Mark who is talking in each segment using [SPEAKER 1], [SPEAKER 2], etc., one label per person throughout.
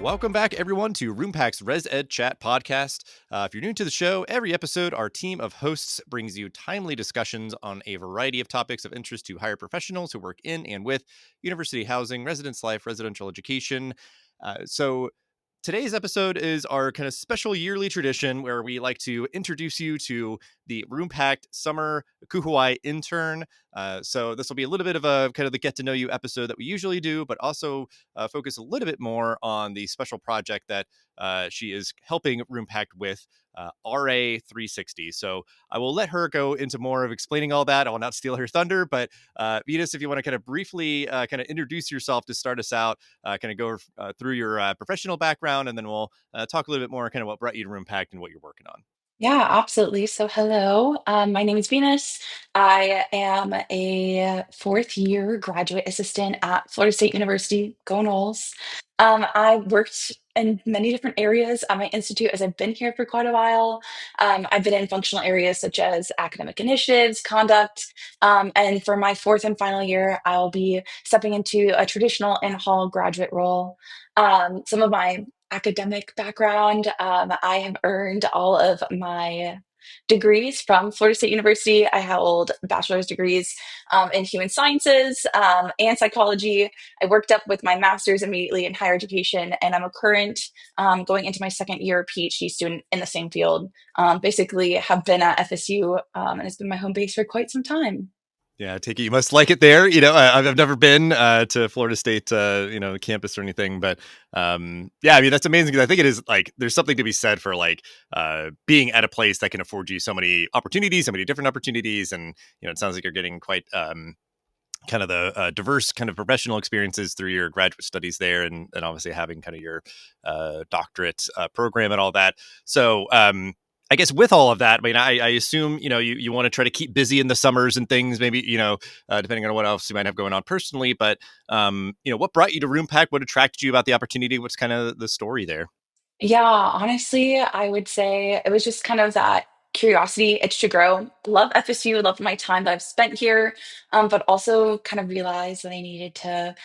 [SPEAKER 1] Welcome back, everyone, to Roompact's ResEdChat podcast. If you're new to the show, every episode, our team of hosts brings you timely discussions on a variety of topics of interest to higher professionals who work in and with university housing, residence life, residential education. So today's episode is our kind of special yearly tradition where we like to introduce you to the Roompact Summer ACUHO-I Intern. So this will be a little bit of a kind of the get to know you episode that we usually do, but also focus a little bit more on the special project that she is helping Roompact with, RA 360. So I will let her go into more of explaining all that. I will not steal her thunder, but Venus, if you want to kind of briefly kind of introduce yourself to start us out, kind of go through your professional background, and then we'll talk a little bit more kind of what brought you to Roompact and what you're working on.
[SPEAKER 2] Yeah, absolutely. So, hello. My name is Venus. I am a fourth year graduate assistant at Florida State University. Go Noles. I worked in many different areas at my institute as I've been here for quite a while. I've been in functional areas such as academic initiatives, conduct, and for my fourth and final year, I'll be stepping into a traditional in-hall graduate role. Some of my academic background. I have earned all of my degrees from Florida State University. I hold bachelor's degrees in human sciences and psychology. I worked up with my master's immediately in higher education, and I'm a current going into my second year PhD student in the same field. Basically, have been at FSU, and it's been my home base for quite some time.
[SPEAKER 1] Yeah, I take it you must like it there. I've never been to Florida State, campus or anything, but yeah, I mean that's amazing because I think it is like there's something to be said for like being at a place that can afford you so many opportunities, so many different opportunities, and it sounds like you're getting quite kind of the diverse kind of professional experiences through your graduate studies there, and obviously having kind of your doctorate program and all that. So I guess with all of that, I mean, I assume, you want to try to keep busy in the summers and things, maybe, depending on what else you might have going on personally. But, what brought you to Roompact? What attracted you about the opportunity? What's kind of the story there?
[SPEAKER 2] Yeah, honestly, I would say it was just kind of that curiosity, itch to grow. Love FSU, love my time that I've spent here, but also kind of realized that I needed to,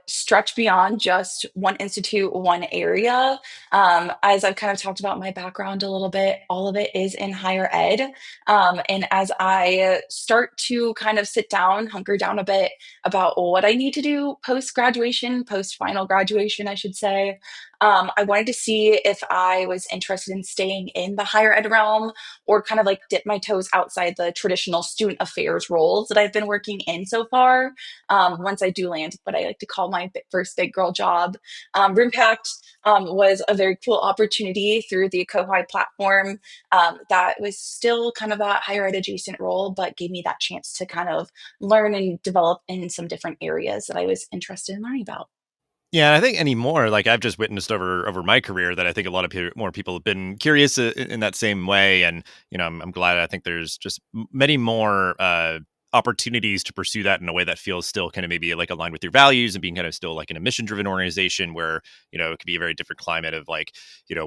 [SPEAKER 2] stretch beyond just one institute, one area. As I've kind of talked about my background a little bit, all of it is in higher ed. And as I start to kind of sit down, hunker down a bit about what I need to do post graduation, post final graduation, I should say. I wanted to see if I was interested in staying in the higher ed realm or kind of like dip my toes outside the traditional student affairs roles that I've been working in so far. Once I do land what I like to call my first big girl job, Roompact was a very cool opportunity through the ACUHO-I platform that was still kind of that higher ed adjacent role, but gave me that chance to kind of learn and develop in some different areas that I was interested in learning about.
[SPEAKER 1] Yeah, I think anymore, like I've just witnessed over my career that I think a lot of more people have been curious in that same way, and I'm glad. I think there's just many more opportunities to pursue that in a way that feels still kind of maybe like aligned with your values and being kind of still like in a mission driven organization where it could be a very different climate of like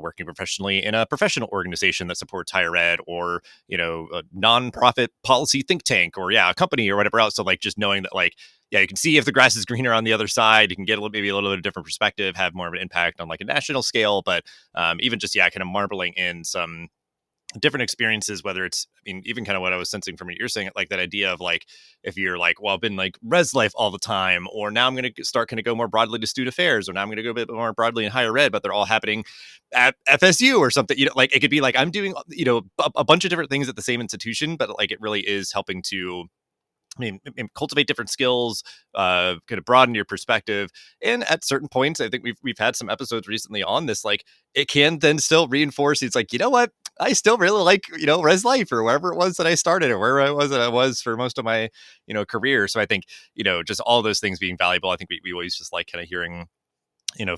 [SPEAKER 1] working professionally in a professional organization that supports higher ed or a nonprofit policy think tank or a company or whatever else. So like just knowing that like you can see if the grass is greener on the other side. You can get maybe a little bit of different perspective, have more of an impact on like a national scale. But even just kind of marbling in some different experiences, whether it's, I mean, even kind of what I was sensing from what you're saying, like that idea of like, if you're like, well, I've been like res life all the time, or now I'm going to start kind of go more broadly to student affairs, or now I'm going to go a bit more broadly in higher ed, but they're all happening at FSU or something, like it could be like, I'm doing, a bunch of different things at the same institution, but like, it really is helping to, cultivate different skills, kind of broaden your perspective. And at certain points, I think we've had some episodes recently on this, like it can then still reinforce. It's like, you know what? I still really like, res life or wherever it was that I started or where I was that I was for most of my, career. So I think, just all those things being valuable. I think we always just like kind of hearing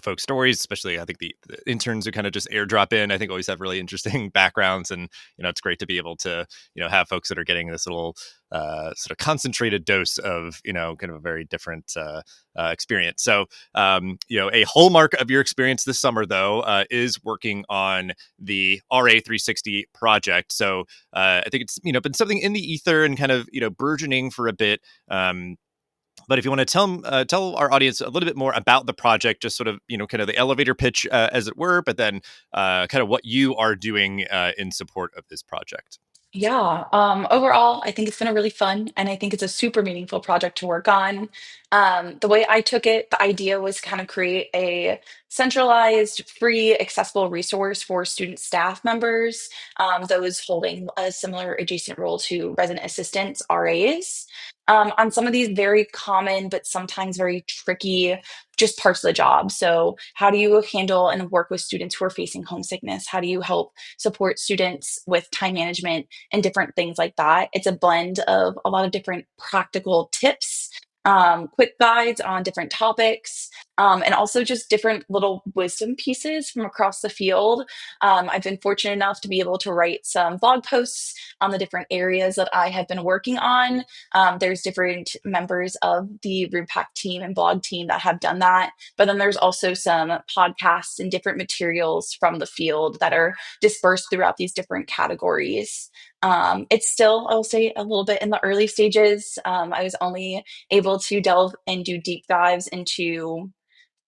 [SPEAKER 1] folks' stories, especially I think the interns who kind of just airdrop in, I think always have really interesting backgrounds. And, it's great to be able to, have folks that are getting this little sort of concentrated dose of, kind of a very different experience. So, a hallmark of your experience this summer, though, is working on the RA 360 project. So I think it's, been something in the ether and kind of, burgeoning for a bit. But if you want to tell our audience a little bit more about the project, just sort of kind of the elevator pitch, as it were, but then kind of what you are doing in support of this project.
[SPEAKER 2] Yeah. Overall, I think it's been a really fun and I think it's a super meaningful project to work on. The way I took it, the idea was kind of create a centralized, free, accessible resource for student staff members, those holding a similar adjacent role to resident assistants, RAs, on some of these very common but sometimes very tricky just parts of the job. So, how do you handle and work with students who are facing homesickness? How do you help support students with time management and different things like that? It's a blend of a lot of different practical tips, quick guides on different topics, and also just different little wisdom pieces from across the field. I've been fortunate enough to be able to write some blog posts on the different areas that I have been working on. There's different members of the Roompact team and blog team that have done that. But then there's also some podcasts and different materials from the field that are dispersed throughout these different categories. It's still, I'll say, a little bit in the early stages. I was only able to delve and do deep dives into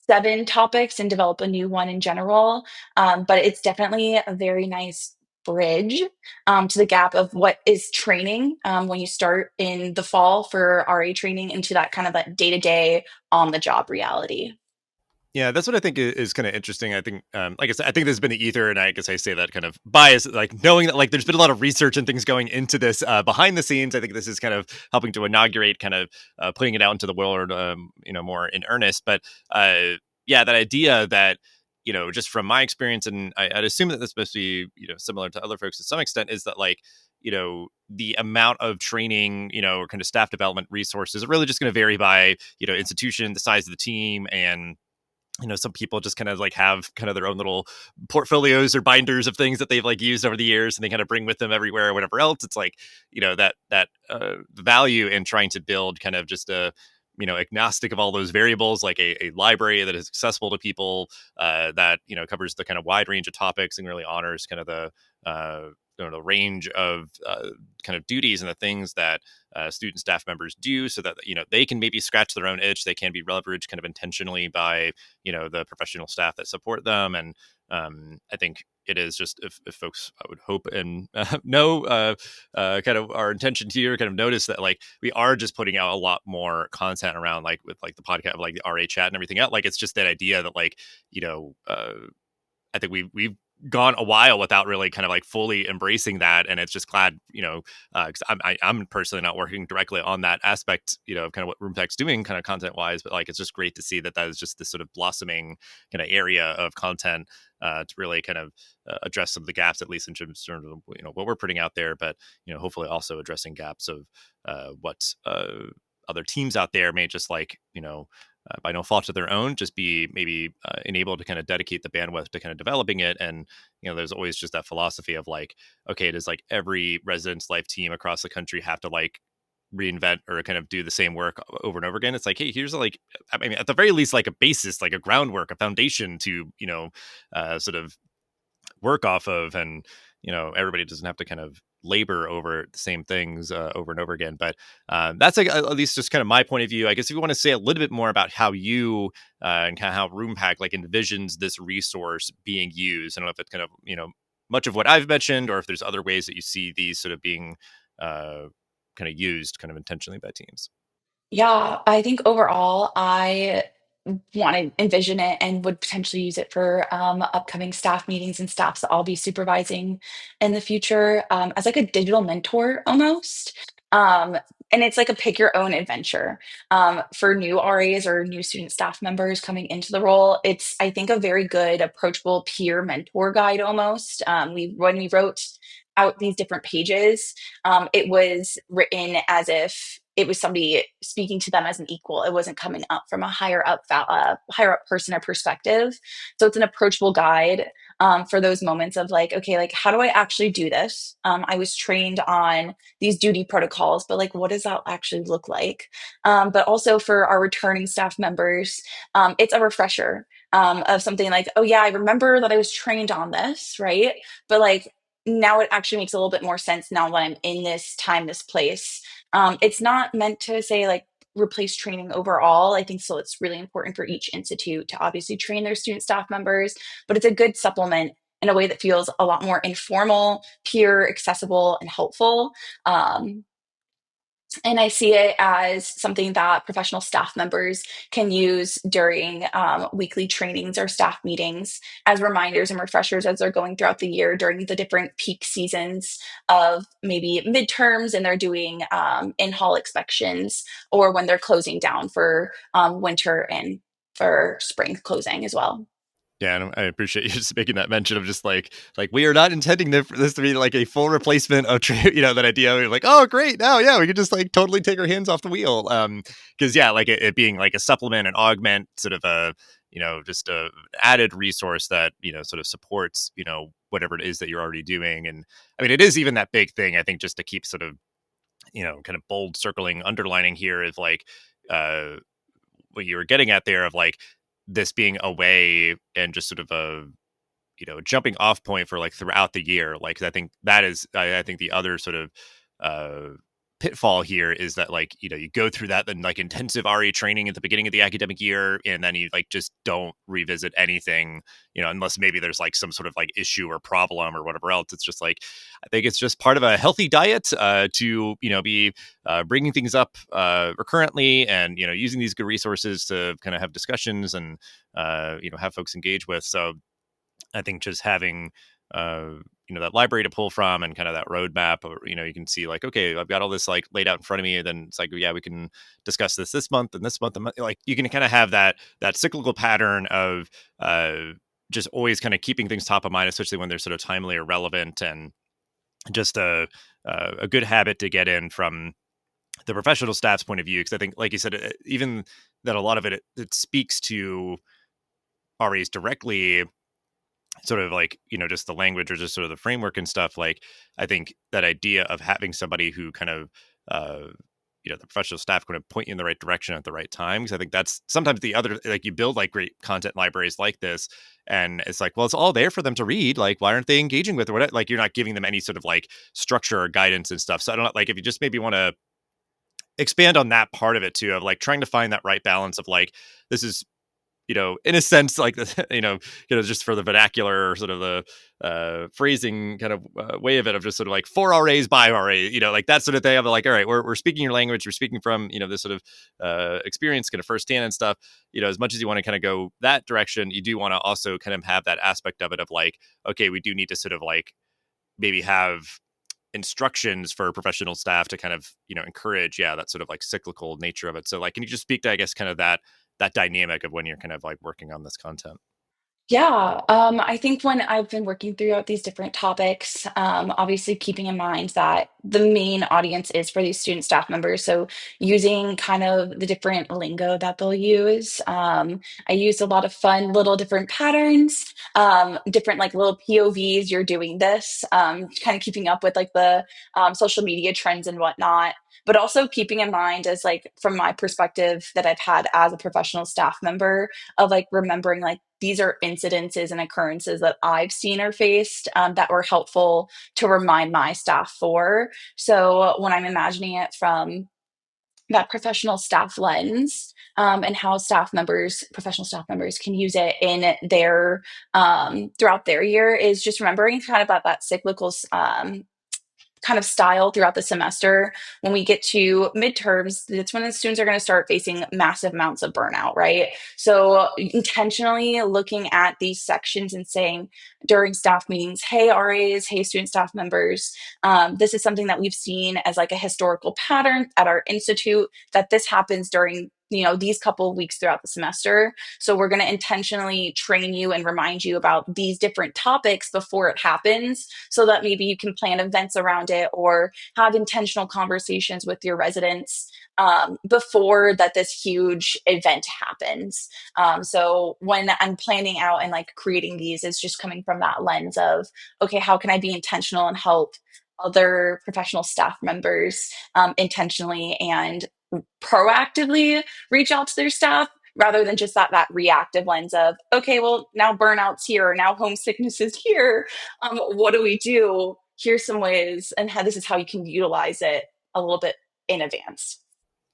[SPEAKER 2] 7 topics and develop a new one in general. But it's definitely a very nice bridge to the gap of what is training when you start in the fall for RA training into that kind of that day to day on the job reality.
[SPEAKER 1] Yeah, that's what I think is kind of interesting. I think, like I said, I think there's been the ether, and I guess I say that kind of bias, like knowing that like there's been a lot of research and things going into this behind the scenes. I think this is kind of helping to inaugurate, kind of putting it out into the world, more in earnest. But yeah, that idea that just from my experience, and I'd assume that this must be similar to other folks to some extent, is that like the amount of training, or kind of staff development resources are really just going to vary by institution, the size of the team, and some people just kind of like have kind of their own little portfolios or binders of things that they've like used over the years, and they kind of bring with them everywhere or whatever else. It's like that value in trying to build kind of just a agnostic of all those variables, like a library that is accessible to people, that covers the kind of wide range of topics and really honors kind of the range of kind of duties and the things that student staff members do, so that they can maybe scratch their own itch. They can be leveraged kind of intentionally by the professional staff that support them. And I think it is just, if folks, I would hope and know kind of our intention here, kind of notice that like we are just putting out a lot more content around, like with like the podcast, like the RA chat and everything out. Like it's just that idea that like I think we've gone a while without really kind of like fully embracing that, and it's just glad, because I'm personally not working directly on that aspect, of kind of what Roompact's doing, kind of content wise, but like it's just great to see that that is just this sort of blossoming kind of area of content to really kind of address some of the gaps, at least in terms of what we're putting out there, but hopefully also addressing gaps of what other teams out there may just like by no fault of their own, just be maybe enabled to kind of dedicate the bandwidth to kind of developing it. And there's always just that philosophy of like, okay, does like every residence life team across the country have to like reinvent or kind of do the same work over and over again? It's like, hey, here's like, I mean, at the very least, like a basis, like a groundwork, a foundation to sort of work off of. And everybody doesn't have to kind of labor over the same things over and over again. But that's like at least just kind of my point of view. I guess if you want to say a little bit more about how you and kind of how Roompact like envisions this resource being used. I don't know if it's kind of much of what I've mentioned, or if there's other ways that you see these sort of being kind of used kind of intentionally by teams.
[SPEAKER 2] Yeah, I think overall, I want to envision it and would potentially use it for upcoming staff meetings and staffs that I'll be supervising in the future, as like a digital mentor almost. Um, and it's like a pick your own adventure for new RAs or new student staff members coming into the role. It's, I think, a very good, approachable peer mentor guide almost. When we wrote out these different pages, it was written as if it was somebody speaking to them as an equal. It wasn't coming up from a higher up person or perspective. So it's an approachable guide for those moments of like, okay, like how do I actually do this? I was trained on these duty protocols, but like, what does that actually look like? But also for our returning staff members, it's a refresher of something like, oh yeah, I remember that I was trained on this, right? But like now it actually makes a little bit more sense now that I'm in this time, this place. It's not meant to say like replace training overall. I think so it's really important for each institute to obviously train their student staff members, but it's a good supplement in a way that feels a lot more informal, peer, accessible, and helpful. Um, and I see it as something that professional staff members can use during weekly trainings or staff meetings as reminders and refreshers as they're going throughout the year during the different peak seasons of maybe midterms and they're doing in hall inspections or when they're closing down for winter and for spring closing as well.
[SPEAKER 1] Yeah, and I appreciate you just making that mention of just like we are not intending for this to be like a full replacement of that idea. We're like, oh great, now yeah, we could just like totally take our hands off the wheel. Because yeah, like it being like a supplement and augment, sort of a just a added resource that sort of supports whatever it is that you're already doing. And I mean, it is even that big thing. I think just to keep sort of kind of bold circling, underlining here is like uh what you were getting at there of like this being a way and just sort of a jumping off point for like throughout the year. Like I think that is I think the other sort of uh pitfall here is that like you go through that then like intensive RE training at the beginning of the academic year and then you like just don't revisit anything unless maybe there's like some sort of like issue or problem or whatever else. It's just like I think it's just part of a healthy diet to be bringing things up recurrently and using these good resources to kind of have discussions and have folks engage with. So I think just having that library to pull from and kind of that roadmap, or you can see like, okay, I've got all this like laid out in front of me, and then it's like, yeah, we can discuss this month and this month, like you can kind of have that cyclical pattern of just always kind of keeping things top of mind, especially when they're sort of timely or relevant, and just a good habit to get in from the professional staff's point of view. Because I think, like you said, even that a lot of it speaks to REs directly, sort of like just the language or just sort of the framework and stuff. Like I think that idea of having somebody who kind of uh the professional staff kind of point you in the right direction at the right time, because I think that's sometimes the other, like you build like great content libraries like this and it's like, well, it's all there for them to read, like why aren't they engaging with it, what, like you're not giving them any sort of like structure or guidance and stuff. So I don't know, like if you just maybe want to expand on that part of it too, of like trying to find that right balance of like, this is in a sense, like just for the vernacular or sort of the phrasing kind of way of it, of just sort of like for RAs by RA, like that sort of thing. I'm like, all right, we're speaking your language, we're speaking from this sort of experience, kind of firsthand and stuff. As much as you want to kind of go that direction, you do want to also kind of have that aspect of it of like, okay, we do need to sort of like maybe have instructions for professional staff to kind of encourage that sort of like cyclical nature of it. So like, can you just speak to, I guess, kind of that dynamic of when you're kind of like working on this content?
[SPEAKER 2] Yeah, I think when I've been working throughout these different topics, obviously keeping in mind that the main audience is for these student staff members. So using kind of the different lingo that they'll use. I used a lot of fun little different patterns, different like little POVs, you're doing this, kind of keeping up with like the social media trends and whatnot. But also keeping in mind as like from my perspective that I've had as a professional staff member of like remembering like these are incidences and occurrences that I've seen or faced that were helpful to remind my staff for. So when I'm imagining it from that professional staff lens and how professional staff members can use it in their throughout their year is just remembering kind of that cyclical kind of style throughout the semester. When we get to midterms, that's when the students are going to start facing massive amounts of burnout, right? So intentionally looking at these sections and saying during staff meetings, hey RAs, hey student staff members, this is something that we've seen as like a historical pattern at our institute, that this happens during these couple of weeks throughout the semester. So we're going to intentionally train you and remind you about these different topics before it happens, so that maybe you can plan events around it or have intentional conversations with your residents before that this huge event happens. So when I'm planning out and like creating these, it's just coming from that lens of, okay, how can I be intentional and help other professional staff members intentionally and proactively reach out to their staff, rather than just that reactive lens of, okay, well now burnout's here, now homesickness is here, what do we do, here's some ways and how this is how you can utilize it a little bit in advance.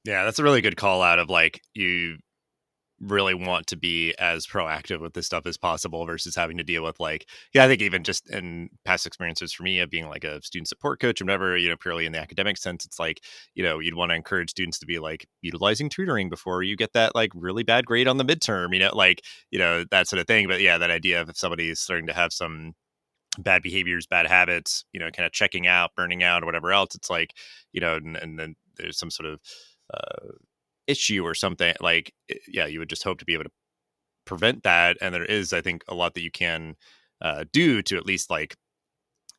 [SPEAKER 1] Yeah, that's a really good call out of like you really want to be as proactive with this stuff as possible versus having to deal with like, yeah, I think even just in past experiences for me of being like a student support coach or whatever, purely in the academic sense, it's like, you'd want to encourage students to be like utilizing tutoring before you get that like really bad grade on the midterm, like, that sort of thing. But yeah, that idea of if somebody is starting to have some bad behaviors, bad habits, kind of checking out, burning out, or whatever else, it's like, and then there's some sort of uh, issue or something like, yeah, you would just hope to be able to prevent that. And there is, I think, a lot that you can do to at least like,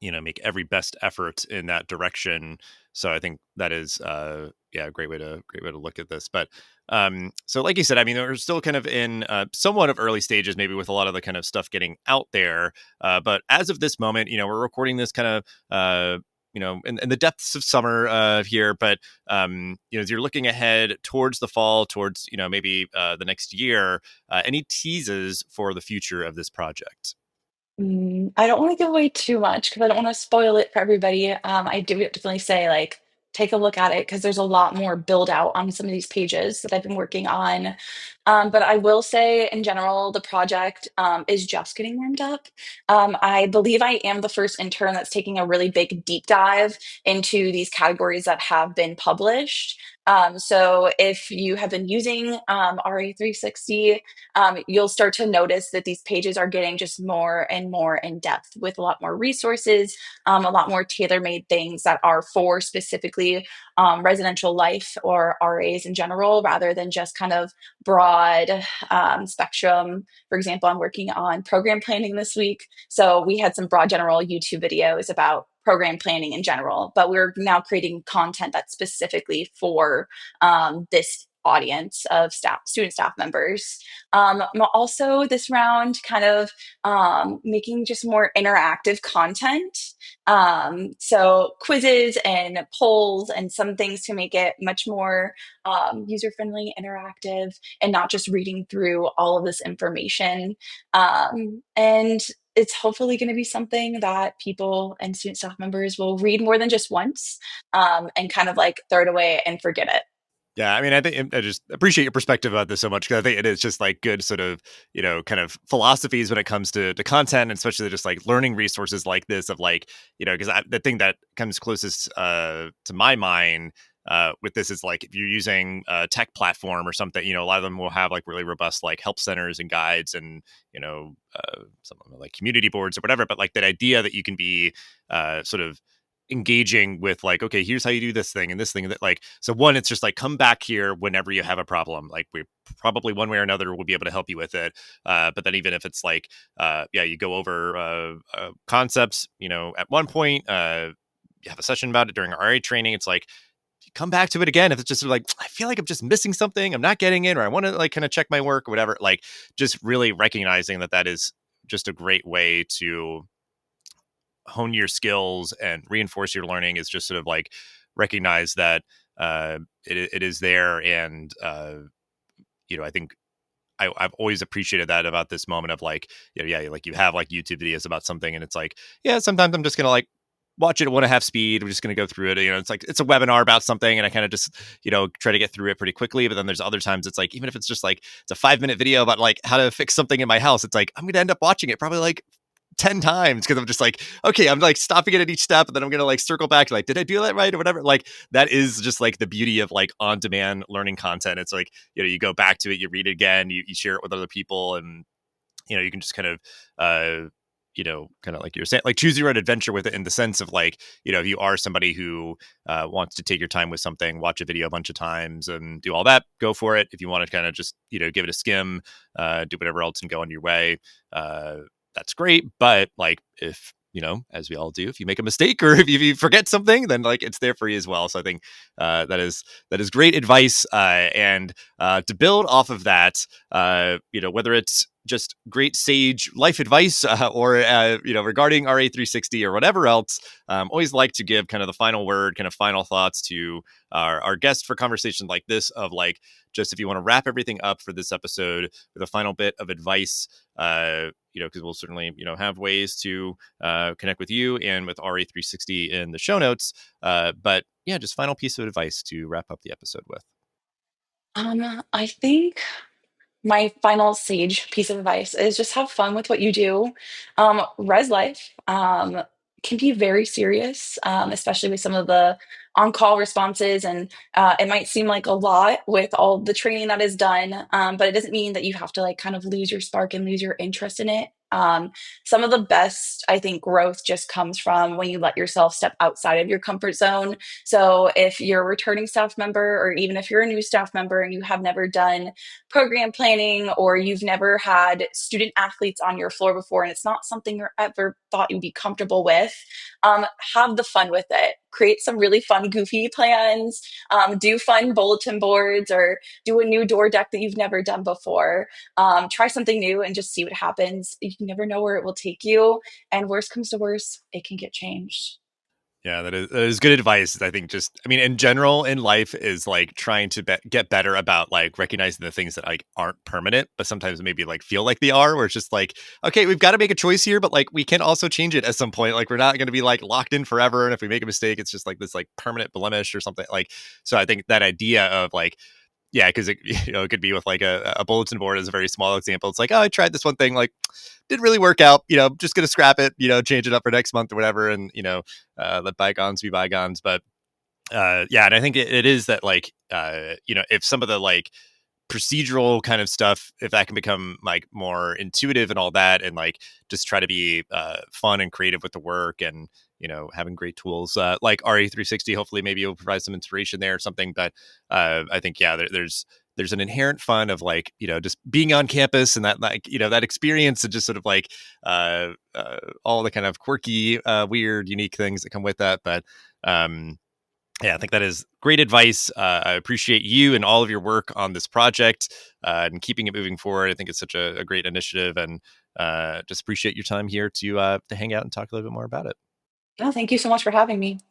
[SPEAKER 1] make every best effort in that direction. So I think that is, yeah, a great way to look at this. But so like you said, I mean, we're still kind of in somewhat of early stages, maybe with a lot of the kind of stuff getting out there. But as of this moment, we're recording this kind of, in the depths of summer here. But as you're looking ahead towards the fall, towards maybe the next year, any teases for the future of this project?
[SPEAKER 2] I don't want to give away too much because I don't want to spoil it for everybody. I do definitely say like take a look at it because there's a lot more build out on some of these pages that I've been working on. But I will say in general, the project is just getting warmed up. I believe I am the first intern that's taking a really big deep dive into these categories that have been published. So if you have been using RA360, you'll start to notice that these pages are getting just more and more in depth with a lot more resources, a lot more tailor made things that are for specifically residential life or RAs in general, rather than just kind of broad spectrum. For example, I'm working on program planning this week. So we had some broad general YouTube videos about program planning in general, but we're now creating content that's specifically for this audience of student staff members. Also, this round, kind of making just more interactive content. So, quizzes and polls and some things to make it much more user friendly, interactive, and not just reading through all of this information. And it's hopefully going to be something that people and student staff members will read more than just once and kind of like throw it away and forget it.
[SPEAKER 1] Yeah, I mean, I think I just appreciate your perspective about this so much because I think it is just like good sort of kind of philosophies when it comes to content, and especially just like learning resources like this of like because the thing that comes closest to my mind with this is like if you're using a tech platform or something, a lot of them will have like really robust like help centers and guides and some of them are like community boards or whatever. But like that idea that you can be sort of engaging with like, okay, here's how you do this thing and this thing that like, so one, it's just like come back here whenever you have a problem, like we probably one way or another will be able to help you with it. But then even if it's like yeah, you go over concepts at one point, you have a session about it during our RA training, it's like come back to it again if it's just like I feel like I'm just missing something, I'm not getting it, or I want to like kind of check my work or whatever, like just really recognizing that that is just a great way to hone your skills and reinforce your learning is just sort of like recognize that it is there. And I think I've always appreciated that about this moment of like, yeah, like you have like YouTube videos about something and it's like, yeah, sometimes I'm just gonna like watch it at 1.5 speed. We're just going to go through it. It's like, it's a webinar about something and I kind of just, try to get through it pretty quickly. But then there's other times it's like, even if it's just like, it's a 5-minute video about like how to fix something in my house, it's like, I'm going to end up watching it probably like 10 times because I'm just like, okay, I'm like stopping it at each step and then I'm gonna like circle back like, did I do that right or whatever? Like that is just like the beauty of like on-demand learning content. It's like, you go back to it, you read it again, you share it with other people, and you can just kind of kind of like you're saying, like choose your own adventure with it in the sense of like, if you are somebody who wants to take your time with something, watch a video a bunch of times and do all that, go for it. If you want to kind of just, give it a skim, do whatever else and go on your way, that's great. But like, if, as we all do, if you make a mistake or if you forget something, then like it's there for you as well. So I think that is great advice. And to build off of that, whether it's just great sage life advice or regarding RA360 or whatever else, always like to give kind of the final word, kind of final thoughts to our guests for conversations like this of like, just if you want to wrap everything up for this episode with a final bit of advice, because we'll certainly have ways to connect with you and with RA360 in the show notes, but yeah, just final piece of advice to wrap up the episode with.
[SPEAKER 2] I think my final sage piece of advice is just have fun with what you do. Res life can be very serious, especially with some of the on-call responses, and it might seem like a lot with all the training that is done, but it doesn't mean that you have to like kind of lose your spark and lose your interest in it. Some of the best, I think, growth just comes from when you let yourself step outside of your comfort zone. So if you're a returning staff member, or even if you're a new staff member and you have never done program planning, or you've never had student athletes on your floor before and it's not something you ever thought you'd be comfortable with, have the fun with it. Create some really fun, goofy plans, do fun bulletin boards, or do a new door deck that you've never done before. Try something new and just see what happens. You never know where it will take you. And worst comes to worst, it can get changed.
[SPEAKER 1] Yeah, that is good advice. I think just, I mean, in general in life is like trying to get better about like recognizing the things that like aren't permanent, but sometimes maybe like feel like they are, where it's just like, okay, we've got to make a choice here, but like we can also change it at some point. Like we're not going to be like locked in forever. And if we make a mistake, it's just like this like permanent blemish or something like, so I think that idea of like, yeah, because it, it could be with like a bulletin board as a very small example. It's like, oh, I tried this one thing, like didn't really work out. Just gonna scrap it. Change it up for next month or whatever, and let bygones be bygones. But yeah, and I think it is that like if some of the like procedural kind of stuff, if that can become like more intuitive and all that, and like just try to be fun and creative with the work, and having great tools like RE360, hopefully maybe you'll provide some inspiration there or something. But I think yeah, there's an inherent fun of like just being on campus, and that like that experience, and just sort of like all the kind of quirky weird unique things that come with that. But yeah, I think that is great advice. I appreciate you and all of your work on this project and keeping it moving forward. I think it's such a great initiative, and just appreciate your time here to hang out and talk a little bit more about it.
[SPEAKER 2] No, thank you so much for having me.